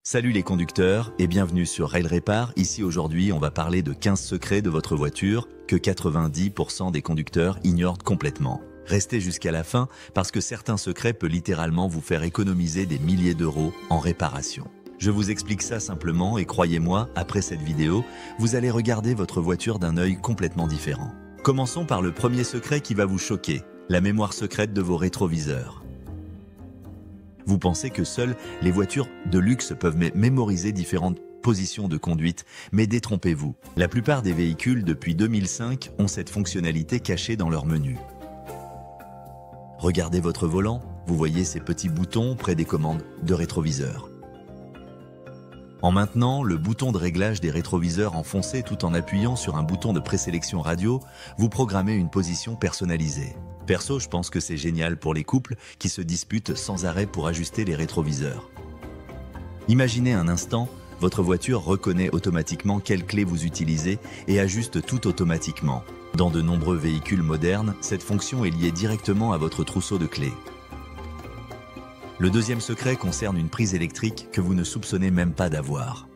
Salut les conducteurs et bienvenue sur Rail Répar. Ici aujourd'hui, on va parler de 15 secrets de votre voiture que 90% des conducteurs ignorent complètement. Restez jusqu'à la fin parce que certains secrets peuvent littéralement vous faire économiser des milliers d'euros en réparation. Je vous explique ça simplement et croyez-moi, après cette vidéo, vous allez regarder votre voiture d'un œil complètement différent. Commençons par le premier secret qui va vous choquer, la mémoire secrète de vos rétroviseurs. Vous pensez que seules les voitures de luxe peuvent mémoriser différentes positions de conduite, mais détrompez-vous. La plupart des véhicules depuis 2005 ont cette fonctionnalité cachée dans leur menu. Regardez votre volant, vous voyez ces petits boutons près des commandes de rétroviseur. En maintenant le bouton de réglage des rétroviseurs enfoncé tout en appuyant sur un bouton de présélection radio, vous programmez une position personnalisée. Perso, je pense que c'est génial pour les couples qui se disputent sans arrêt pour ajuster les rétroviseurs. Imaginez un instant, votre voiture reconnaît automatiquement quelle clé vous utilisez et ajuste tout automatiquement. Dans de nombreux véhicules modernes, cette fonction est liée directement à votre trousseau de clés. Le deuxième secret concerne une prise électrique que vous ne soupçonnez même pas d'avoir.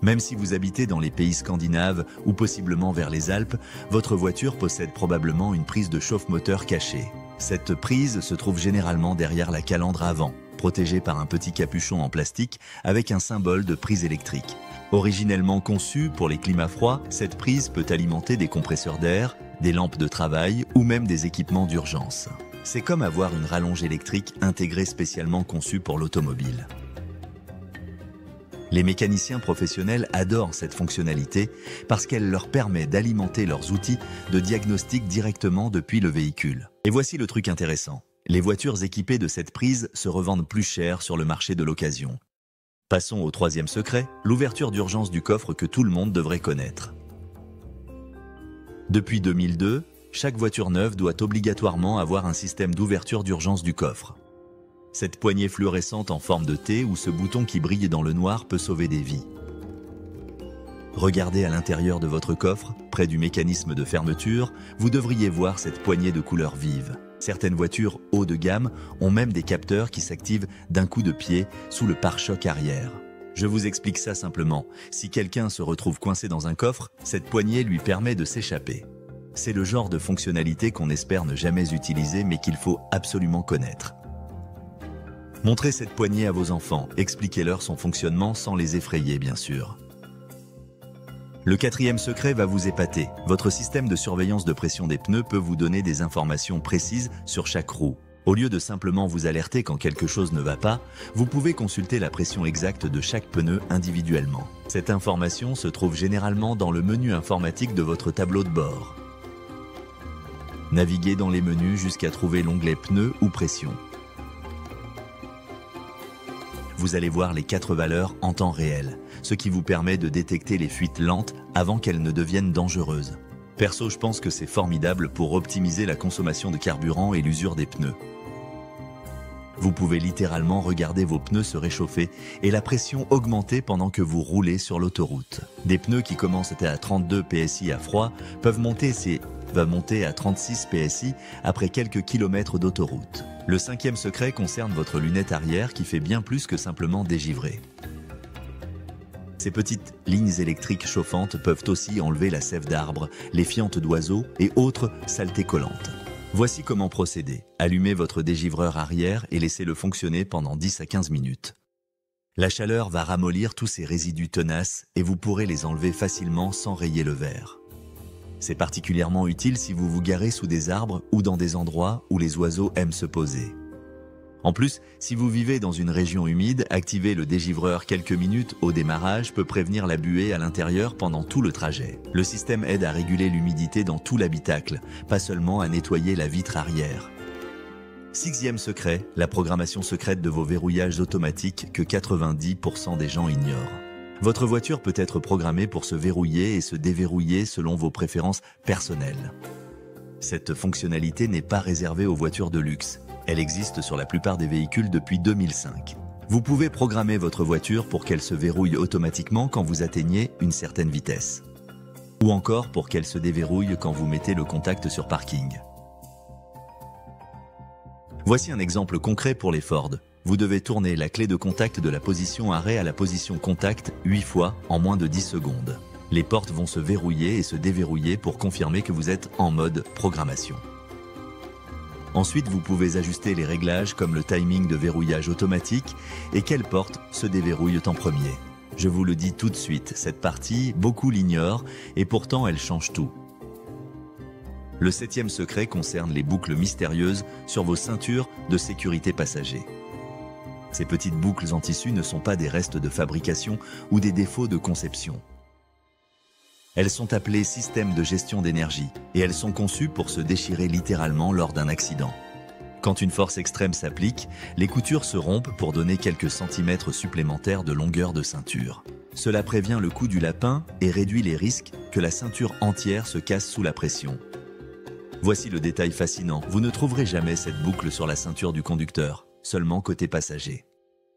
Même si vous habitez dans les pays scandinaves ou possiblement vers les Alpes, votre voiture possède probablement une prise de chauffe-moteur cachée. Cette prise se trouve généralement derrière la calandre avant, protégée par un petit capuchon en plastique avec un symbole de prise électrique. Originellement conçue pour les climats froids, cette prise peut alimenter des compresseurs d'air, des lampes de travail ou même des équipements d'urgence. C'est comme avoir une rallonge électrique intégrée spécialement conçue pour l'automobile. Les mécaniciens professionnels adorent cette fonctionnalité parce qu'elle leur permet d'alimenter leurs outils de diagnostic directement depuis le véhicule. Et voici le truc intéressant. Les voitures équipées de cette prise se revendent plus cher sur le marché de l'occasion. Passons au troisième secret, l'ouverture d'urgence du coffre que tout le monde devrait connaître. Depuis 2002, chaque voiture neuve doit obligatoirement avoir un système d'ouverture d'urgence du coffre. Cette poignée fluorescente en forme de T ou ce bouton qui brille dans le noir peut sauver des vies. Regardez à l'intérieur de votre coffre, près du mécanisme de fermeture, vous devriez voir cette poignée de couleur vive. Certaines voitures haut de gamme ont même des capteurs qui s'activent d'un coup de pied sous le pare-choc arrière. Je vous explique ça simplement. Si quelqu'un se retrouve coincé dans un coffre, cette poignée lui permet de s'échapper. C'est le genre de fonctionnalité qu'on espère ne jamais utiliser mais qu'il faut absolument connaître. Montrez cette poignée à vos enfants, expliquez-leur son fonctionnement sans les effrayer bien sûr. Le quatrième secret va vous épater. Votre système de surveillance de pression des pneus peut vous donner des informations précises sur chaque roue. Au lieu de simplement vous alerter quand quelque chose ne va pas, vous pouvez consulter la pression exacte de chaque pneu individuellement. Cette information se trouve généralement dans le menu informatique de votre tableau de bord. Naviguez dans les menus jusqu'à trouver l'onglet pneus ou pression. Vous allez voir les 4 valeurs en temps réel, ce qui vous permet de détecter les fuites lentes avant qu'elles ne deviennent dangereuses. Perso, je pense que c'est formidable pour optimiser la consommation de carburant et l'usure des pneus. Vous pouvez littéralement regarder vos pneus se réchauffer et la pression augmenter pendant que vous roulez sur l'autoroute. Des pneus qui commencent à 32 PSI à froid peuvent monter à 36 PSI après quelques kilomètres d'autoroute. Le cinquième secret concerne votre lunette arrière qui fait bien plus que simplement dégivrer. Ces petites lignes électriques chauffantes peuvent aussi enlever la sève d'arbre, les fientes d'oiseaux et autres saletés collantes. Voici comment procéder. Allumez votre dégivreur arrière et laissez-le fonctionner pendant 10 à 15 minutes. La chaleur va ramollir tous ces résidus tenaces et vous pourrez les enlever facilement sans rayer le verre. C'est particulièrement utile si vous vous garez sous des arbres ou dans des endroits où les oiseaux aiment se poser. En plus, si vous vivez dans une région humide, activer le dégivreur quelques minutes au démarrage peut prévenir la buée à l'intérieur pendant tout le trajet. Le système aide à réguler l'humidité dans tout l'habitacle, pas seulement à nettoyer la vitre arrière. Sixième secret, la programmation secrète de vos verrouillages automatiques que 90% des gens ignorent. Votre voiture peut être programmée pour se verrouiller et se déverrouiller selon vos préférences personnelles. Cette fonctionnalité n'est pas réservée aux voitures de luxe. Elle existe sur la plupart des véhicules depuis 2005. Vous pouvez programmer votre voiture pour qu'elle se verrouille automatiquement quand vous atteignez une certaine vitesse. Ou encore pour qu'elle se déverrouille quand vous mettez le contact sur parking. Voici un exemple concret pour les Ford. Vous devez tourner la clé de contact de la position arrêt à la position contact 8 fois en moins de 10 secondes. Les portes vont se verrouiller et se déverrouiller pour confirmer que vous êtes en mode programmation. Ensuite, vous pouvez ajuster les réglages comme le timing de verrouillage automatique et quelles portes se déverrouillent en premier. Je vous le dis tout de suite, cette partie, beaucoup l'ignorent et pourtant elle change tout. Le 7e secret concerne les boucles mystérieuses sur vos ceintures de sécurité passagers. Ces petites boucles en tissu ne sont pas des restes de fabrication ou des défauts de conception. Elles sont appelées systèmes de gestion d'énergie et elles sont conçues pour se déchirer littéralement lors d'un accident. Quand une force extrême s'applique, les coutures se rompent pour donner quelques centimètres supplémentaires de longueur de ceinture. Cela prévient le coup du lapin et réduit les risques que la ceinture entière se casse sous la pression. Voici le détail fascinant, vous ne trouverez jamais cette boucle sur la ceinture du conducteur, seulement côté passager.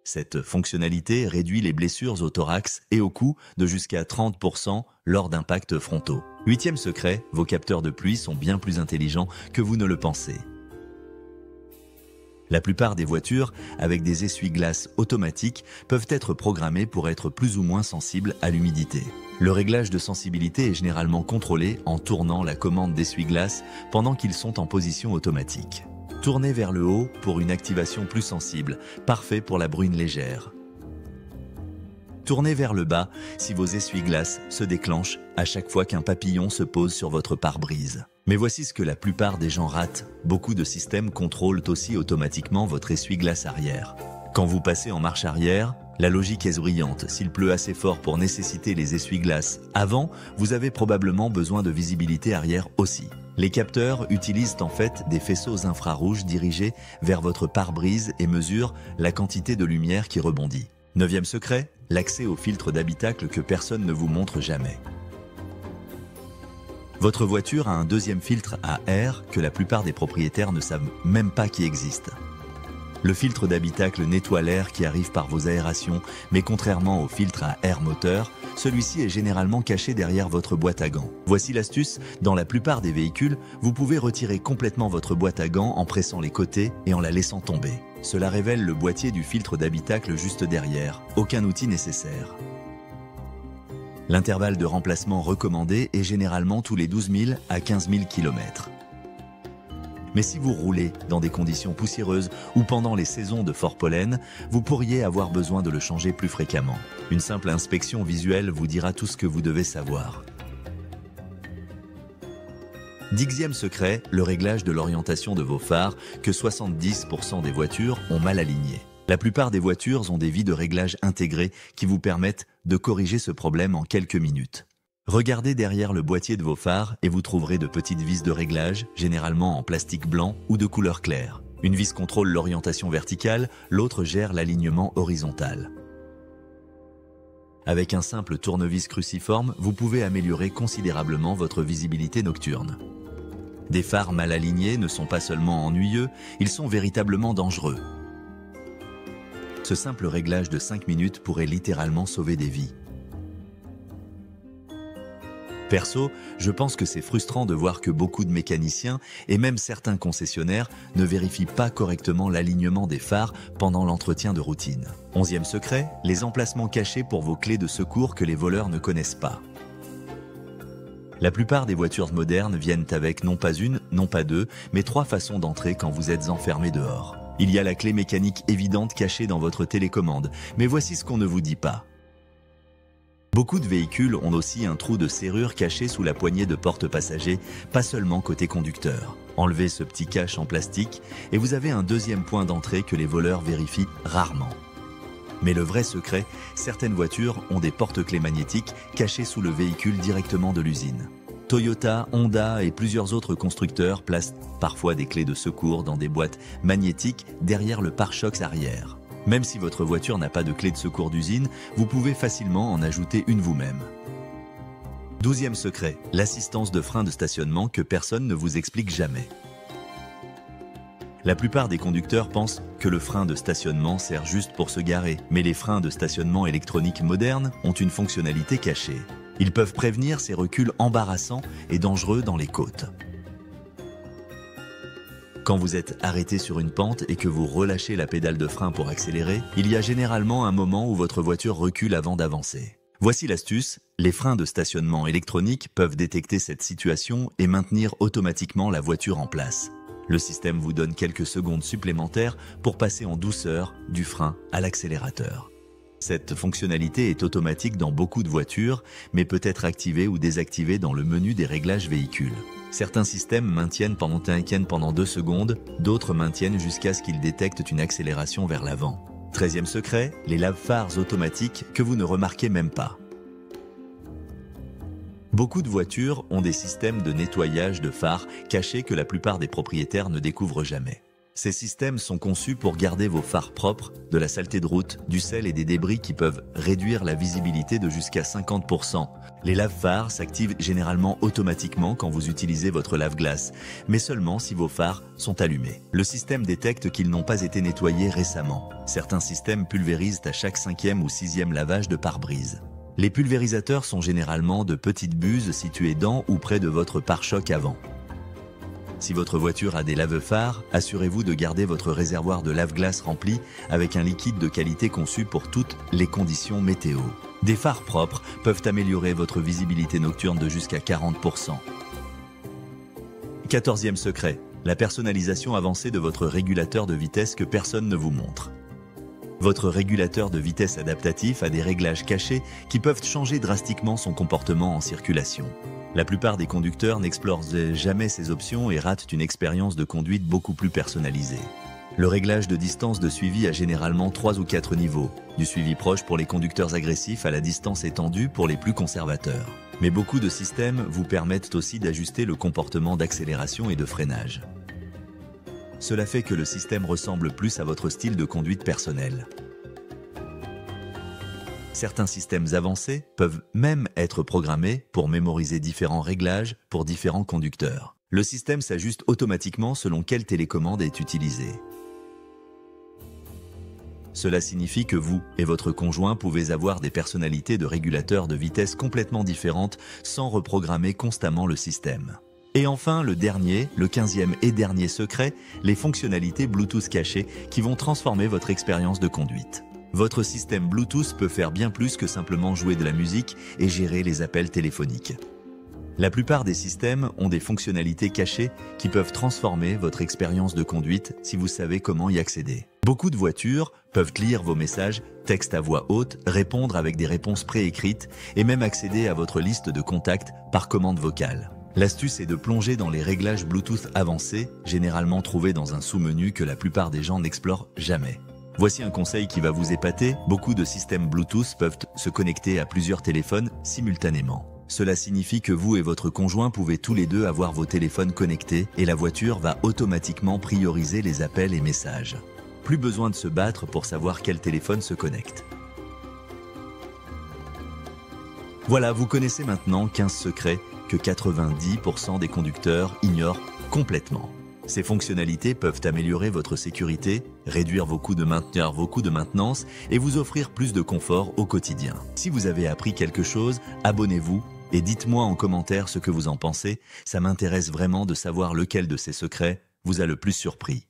Cette fonctionnalité réduit les blessures au thorax et au cou de jusqu'à 30% lors d'impacts frontaux. 8e secret, vos capteurs de pluie sont bien plus intelligents que vous ne le pensez. La plupart des voitures, avec des essuie-glaces automatiques, peuvent être programmées pour être plus ou moins sensibles à l'humidité. Le réglage de sensibilité est généralement contrôlé en tournant la commande d'essuie-glace pendant qu'ils sont en position automatique. Tournez vers le haut pour une activation plus sensible, parfait pour la bruine légère. Tournez vers le bas si vos essuie-glaces se déclenchent à chaque fois qu'un papillon se pose sur votre pare-brise. Mais voici ce que la plupart des gens ratent. Beaucoup de systèmes contrôlent aussi automatiquement votre essuie-glace arrière. Quand vous passez en marche arrière, la logique est brillante. S'il pleut assez fort pour nécessiter les essuie-glaces avant, vous avez probablement besoin de visibilité arrière aussi. Les capteurs utilisent en fait des faisceaux infrarouges dirigés vers votre pare-brise et mesurent la quantité de lumière qui rebondit. 9e secret, l'accès au filtre d'habitacle que personne ne vous montre jamais. Votre voiture a un deuxième filtre à air que la plupart des propriétaires ne savent même pas qu'il existe. Le filtre d'habitacle nettoie l'air qui arrive par vos aérations, mais contrairement au filtre à air moteur, celui-ci est généralement caché derrière votre boîte à gants. Voici l'astuce, dans la plupart des véhicules, vous pouvez retirer complètement votre boîte à gants en pressant les côtés et en la laissant tomber. Cela révèle le boîtier du filtre d'habitacle juste derrière, aucun outil nécessaire. L'intervalle de remplacement recommandé est généralement tous les 12 000 à 15 000 km. Mais si vous roulez dans des conditions poussiéreuses ou pendant les saisons de fort pollen, vous pourriez avoir besoin de le changer plus fréquemment. Une simple inspection visuelle vous dira tout ce que vous devez savoir. 10e secret, le réglage de l'orientation de vos phares que 70% des voitures ont mal alignés. La plupart des voitures ont des vis de réglage intégrées qui vous permettent de corriger ce problème en quelques minutes. Regardez derrière le boîtier de vos phares et vous trouverez de petites vis de réglage, généralement en plastique blanc ou de couleur claire. Une vis contrôle l'orientation verticale, l'autre gère l'alignement horizontal. Avec un simple tournevis cruciforme, vous pouvez améliorer considérablement votre visibilité nocturne. Des phares mal alignés ne sont pas seulement ennuyeux, ils sont véritablement dangereux. Ce simple réglage de 5 minutes pourrait littéralement sauver des vies. Perso, je pense que c'est frustrant de voir que beaucoup de mécaniciens et même certains concessionnaires ne vérifient pas correctement l'alignement des phares pendant l'entretien de routine. 11e secret, les emplacements cachés pour vos clés de secours que les voleurs ne connaissent pas. La plupart des voitures modernes viennent avec non pas une, non pas deux, mais 3 façons d'entrer quand vous êtes enfermé dehors. Il y a la clé mécanique évidente cachée dans votre télécommande, mais voici ce qu'on ne vous dit pas. Beaucoup de véhicules ont aussi un trou de serrure caché sous la poignée de porte-passager, pas seulement côté conducteur. Enlevez ce petit cache en plastique et vous avez un deuxième point d'entrée que les voleurs vérifient rarement. Mais le vrai secret, certaines voitures ont des porte-clés magnétiques cachés sous le véhicule directement de l'usine. Toyota, Honda et plusieurs autres constructeurs placent parfois des clés de secours dans des boîtes magnétiques derrière le pare-chocs arrière. Même si votre voiture n'a pas de clé de secours d'usine, vous pouvez facilement en ajouter une vous-même. 12e secret, l'assistance de frein de stationnement que personne ne vous explique jamais. La plupart des conducteurs pensent que le frein de stationnement sert juste pour se garer, mais les freins de stationnement électroniques modernes ont une fonctionnalité cachée. Ils peuvent prévenir ces reculs embarrassants et dangereux dans les côtes. Quand vous êtes arrêté sur une pente et que vous relâchez la pédale de frein pour accélérer, il y a généralement un moment où votre voiture recule avant d'avancer. Voici l'astuce, les freins de stationnement électroniques peuvent détecter cette situation et maintenir automatiquement la voiture en place. Le système vous donne quelques secondes supplémentaires pour passer en douceur du frein à l'accélérateur. Cette fonctionnalité est automatique dans beaucoup de voitures, mais peut être activée ou désactivée dans le menu des réglages véhicules. Certains systèmes maintiennent pendant 2 secondes, d'autres maintiennent jusqu'à ce qu'ils détectent une accélération vers l'avant. 13e secret, les lave-phares automatiques que vous ne remarquez même pas. Beaucoup de voitures ont des systèmes de nettoyage de phares cachés que la plupart des propriétaires ne découvrent jamais. Ces systèmes sont conçus pour garder vos phares propres de la saleté de route, du sel et des débris qui peuvent réduire la visibilité de jusqu'à 50%. Les lave-phares s'activent généralement automatiquement quand vous utilisez votre lave-glace, mais seulement si vos phares sont allumés. Le système détecte qu'ils n'ont pas été nettoyés récemment. Certains systèmes pulvérisent à chaque 5e ou 6e lavage de pare-brise. Les pulvérisateurs sont généralement de petites buses situées dans ou près de votre pare-choc avant. Si votre voiture a des lave-phares, assurez-vous de garder votre réservoir de lave-glace rempli avec un liquide de qualité conçu pour toutes les conditions météo. Des phares propres peuvent améliorer votre visibilité nocturne de jusqu'à 40%. 14e secret, la personnalisation avancée de votre régulateur de vitesse que personne ne vous montre. Votre régulateur de vitesse adaptatif a des réglages cachés qui peuvent changer drastiquement son comportement en circulation. La plupart des conducteurs n'explorent jamais ces options et ratent une expérience de conduite beaucoup plus personnalisée. Le réglage de distance de suivi a généralement 3 ou 4 niveaux, du suivi proche pour les conducteurs agressifs à la distance étendue pour les plus conservateurs. Mais beaucoup de systèmes vous permettent aussi d'ajuster le comportement d'accélération et de freinage. Cela fait que le système ressemble plus à votre style de conduite personnel. Certains systèmes avancés peuvent même être programmés pour mémoriser différents réglages pour différents conducteurs. Le système s'ajuste automatiquement selon quelle télécommande est utilisée. Cela signifie que vous et votre conjoint pouvez avoir des personnalités de régulateurs de vitesse complètement différentes sans reprogrammer constamment le système. Et enfin, le 15e et dernier secret, les fonctionnalités Bluetooth cachées qui vont transformer votre expérience de conduite. Votre système Bluetooth peut faire bien plus que simplement jouer de la musique et gérer les appels téléphoniques. La plupart des systèmes ont des fonctionnalités cachées qui peuvent transformer votre expérience de conduite si vous savez comment y accéder. Beaucoup de voitures peuvent lire vos messages, textes à voix haute, répondre avec des réponses préécrites et même accéder à votre liste de contacts par commande vocale. L'astuce est de plonger dans les réglages Bluetooth avancés, généralement trouvés dans un sous-menu que la plupart des gens n'explorent jamais. Voici un conseil qui va vous épater, beaucoup de systèmes Bluetooth peuvent se connecter à plusieurs téléphones simultanément. Cela signifie que vous et votre conjoint pouvez tous les deux avoir vos téléphones connectés et la voiture va automatiquement prioriser les appels et messages. Plus besoin de se battre pour savoir quel téléphone se connecte. Voilà, vous connaissez maintenant 15 secrets que 90% des conducteurs ignorent complètement. Ces fonctionnalités peuvent améliorer votre sécurité, réduire vos coûts de maintenance et vous offrir plus de confort au quotidien. Si vous avez appris quelque chose, abonnez-vous et dites-moi en commentaire ce que vous en pensez. Ça m'intéresse vraiment de savoir lequel de ces secrets vous a le plus surpris.